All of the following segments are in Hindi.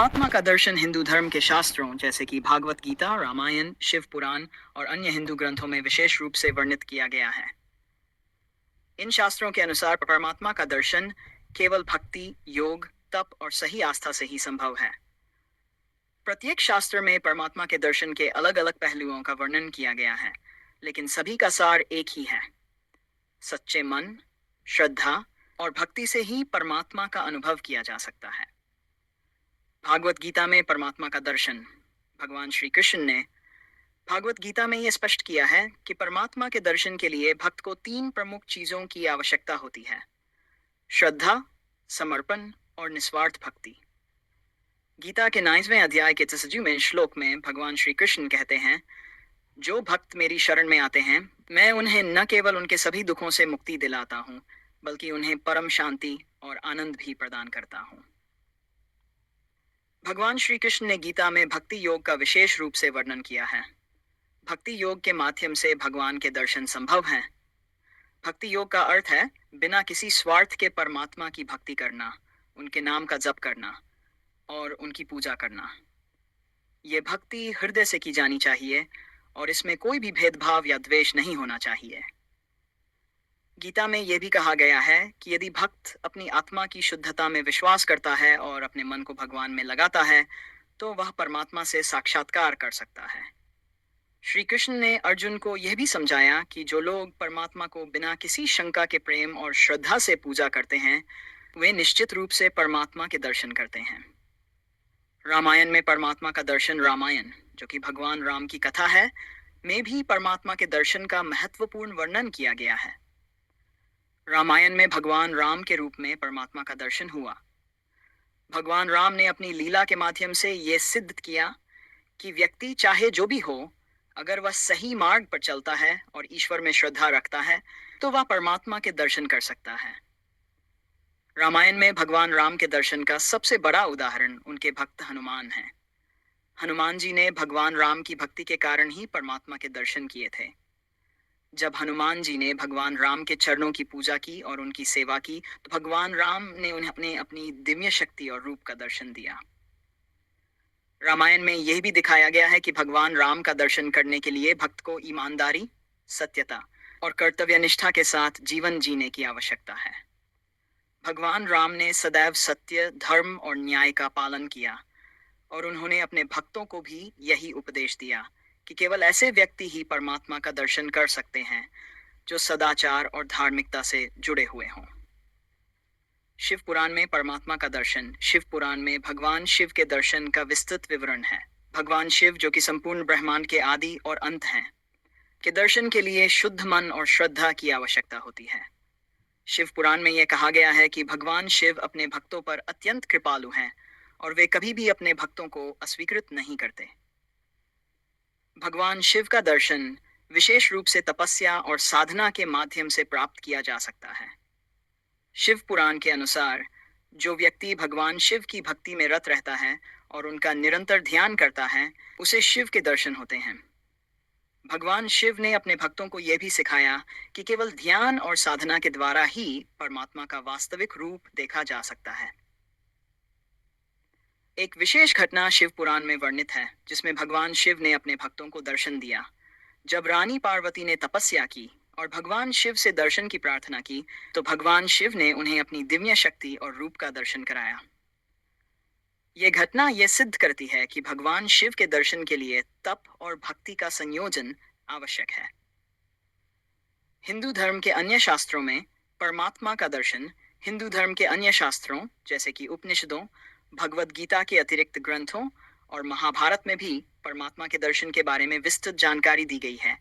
आत्मा का दर्शन हिंदू धर्म के शास्त्रों जैसे कि भागवत गीता, रामायण, शिव पुराण और अन्य हिंदू ग्रंथों में विशेष रूप से वर्णित किया गया है। इन शास्त्रों के अनुसार परमात्मा का दर्शन केवल भक्ति, योग, तप और सही आस्था से ही संभव है। प्रत्येक शास्त्र में परमात्मा के दर्शन के अलग-अलग पहलुओं का वर्णन किया गया है, लेकिन सभी का सार एक ही है। सच्चे मन, श्रद्धा और भक्ति से ही परमात्मा का अनुभव किया जा सकता है। भागवत गीता में परमात्मा का दर्शन भगवान श्री कृष्ण ने भागवत गीता में यह स्पष्ट किया है कि परमात्मा के दर्शन के लिए भक्त को तीन प्रमुख चीजों की आवश्यकता होती है: श्रद्धा, समर्पण और निस्वार्थ भक्ति। गीता के 9वें अध्याय के 23वें श्लोक में भगवान श्री कृष्ण कहते हैं, जो भक्त मेरी शरण में आते हैं, मैं उन्हें न केवल उनके सभी दुखों से मुक्ति दिलाता हूँ, बल्कि उन्हें परम शांति और आनंद भी प्रदान करता हूँ। भगवान श्री कृष्ण ने गीता में भक्ति योग का विशेष रूप से वर्णन किया है। भक्ति योग के माध्यम से भगवान के दर्शन संभव हैं। भक्ति योग का अर्थ है बिना किसी स्वार्थ के परमात्मा की भक्ति करना, उनके नाम का जप करना और उनकी पूजा करना। ये भक्ति हृदय से की जानी चाहिए और इसमें कोई भी भेदभाव या द्वेष नहीं होना चाहिए। गीता में यह भी कहा गया है कि यदि भक्त अपनी आत्मा की शुद्धता में विश्वास करता है और अपने मन को भगवान में लगाता है, तो वह परमात्मा से साक्षात्कार कर सकता है। श्री कृष्ण ने अर्जुन को यह भी समझाया कि जो लोग परमात्मा को बिना किसी शंका के प्रेम और श्रद्धा से पूजा करते हैं, वे निश्चित रूप से परमात्मा के दर्शन करते हैं। रामायण में परमात्मा का दर्शन, रामायण जो कि भगवान राम की कथा है, में भी परमात्मा के दर्शन का महत्वपूर्ण वर्णन किया गया है। रामायण में भगवान राम के रूप में परमात्मा का दर्शन हुआ। भगवान राम ने अपनी लीला के माध्यम से यह सिद्ध किया कि व्यक्ति चाहे जो भी हो, अगर वह सही मार्ग पर चलता है और ईश्वर में श्रद्धा रखता है, तो वह परमात्मा के दर्शन कर सकता है। रामायण में भगवान राम के दर्शन का सबसे बड़ा उदाहरण उनके भक्त हनुमान हैं। हनुमान जी ने भगवान राम की भक्ति के कारण ही परमात्मा के दर्शन किए थे। जब हनुमान जी ने भगवान राम के चरणों की पूजा की और उनकी सेवा की, तो भगवान राम ने उन्हें अपनी दिव्य शक्ति और रूप का दर्शन दिया। रामायण में यह भी दिखाया गया है कि भगवान राम का दर्शन करने के लिए भक्त को ईमानदारी, सत्यता और कर्तव्यनिष्ठा के साथ जीवन जीने की आवश्यकता है। भगवान राम ने सदैव सत्य, धर्म और न्याय का पालन किया और उन्होंने अपने भक्तों को भी यही उपदेश दिया कि केवल ऐसे व्यक्ति ही परमात्मा का दर्शन कर सकते हैं जो सदाचार और धार्मिकता से जुड़े हुए हों। शिव पुराण में परमात्मा का दर्शन, शिव पुराण में भगवान शिव के दर्शन का विस्तृत विवरण है। भगवान शिव, जो कि संपूर्ण ब्रह्मांड के आदि और अंत हैं, के दर्शन के लिए शुद्ध मन और श्रद्धा की आवश्यकता होती है। शिव पुराण में यह कहा गया है कि भगवान शिव अपने भक्तों पर अत्यंत कृपालु हैं और वे कभी भी अपने भक्तों को अस्वीकृत नहीं करते। भगवान शिव का दर्शन विशेष रूप से तपस्या और साधना के माध्यम से प्राप्त किया जा सकता है। शिव पुराण के अनुसार जो व्यक्ति भगवान शिव की भक्ति में रत रहता है और उनका निरंतर ध्यान करता है, उसे शिव के दर्शन होते हैं। भगवान शिव ने अपने भक्तों को यह भी सिखाया कि केवल ध्यान और साधना के द्वारा ही परमात्मा का वास्तविक रूप देखा जा सकता है। एक विशेष घटना शिव पुराण में वर्णित है, जिसमें भगवान शिव ने अपने भक्तों को दर्शन दिया। जब रानी पार्वती ने तपस्या की और भगवान शिव से दर्शन की प्रार्थना की, तो भगवान शिव ने उन्हें अपनी दिव्य शक्ति और रूप का दर्शन कराया। यह घटना यह सिद्ध करती है कि भगवान शिव के दर्शन के लिए तप और भक्ति का संयोजन आवश्यक है। हिंदू धर्म के अन्य शास्त्रों में परमात्मा का दर्शन, हिंदू धर्म के अन्य शास्त्रों जैसे कि उपनिषदों, भगवद गीता के अतिरिक्त ग्रंथों और महाभारत में भी परमात्मा के दर्शन के बारे में विस्तृत जानकारी दी गई है।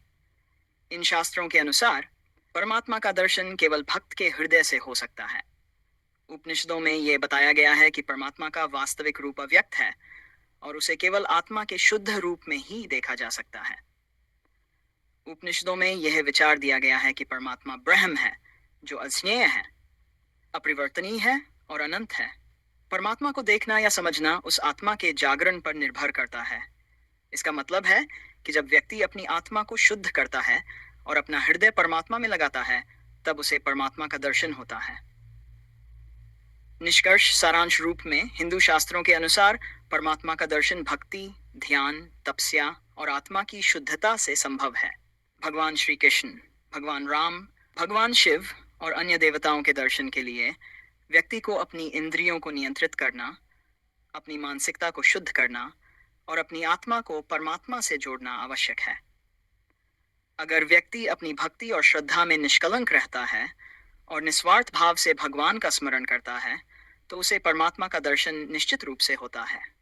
इन शास्त्रों के अनुसार परमात्मा का दर्शन केवल भक्त के हृदय से हो सकता है। उपनिषदों में यह बताया गया है कि परमात्मा का वास्तविक रूप अव्यक्त है और उसे केवल आत्मा के शुद्ध रूप में ही देखा जा सकता है। उपनिषदों में यह विचार दिया गया है कि परमात्मा ब्रह्म है, जो अज्ञेय है, अपरिवर्तनीय है और अनंत है। परमात्मा को देखना या समझना उस आत्मा के जागरण पर निर्भर करता है। इसका मतलब है कि जब व्यक्ति अपनी आत्मा को शुद्ध करता है और अपना हृदय परमात्मा में लगाता है, तब उसे परमात्मा का दर्शन होता है। निष्कर्ष सारांश रूप में हिंदू शास्त्रों के अनुसार परमात्मा का दर्शन भक्ति, ध्यान, तपस्या और आत्मा की शुद्धता से संभव है। भगवान श्री कृष्ण, भगवान राम, भगवान शिव और अन्य देवताओं के दर्शन के लिए व्यक्ति को अपनी इंद्रियों को नियंत्रित करना, अपनी मानसिकता को शुद्ध करना और अपनी आत्मा को परमात्मा से जोड़ना आवश्यक है। अगर व्यक्ति अपनी भक्ति और श्रद्धा में निष्कलंक रहता है और निस्वार्थ भाव से भगवान का स्मरण करता है, तो उसे परमात्मा का दर्शन निश्चित रूप से होता है।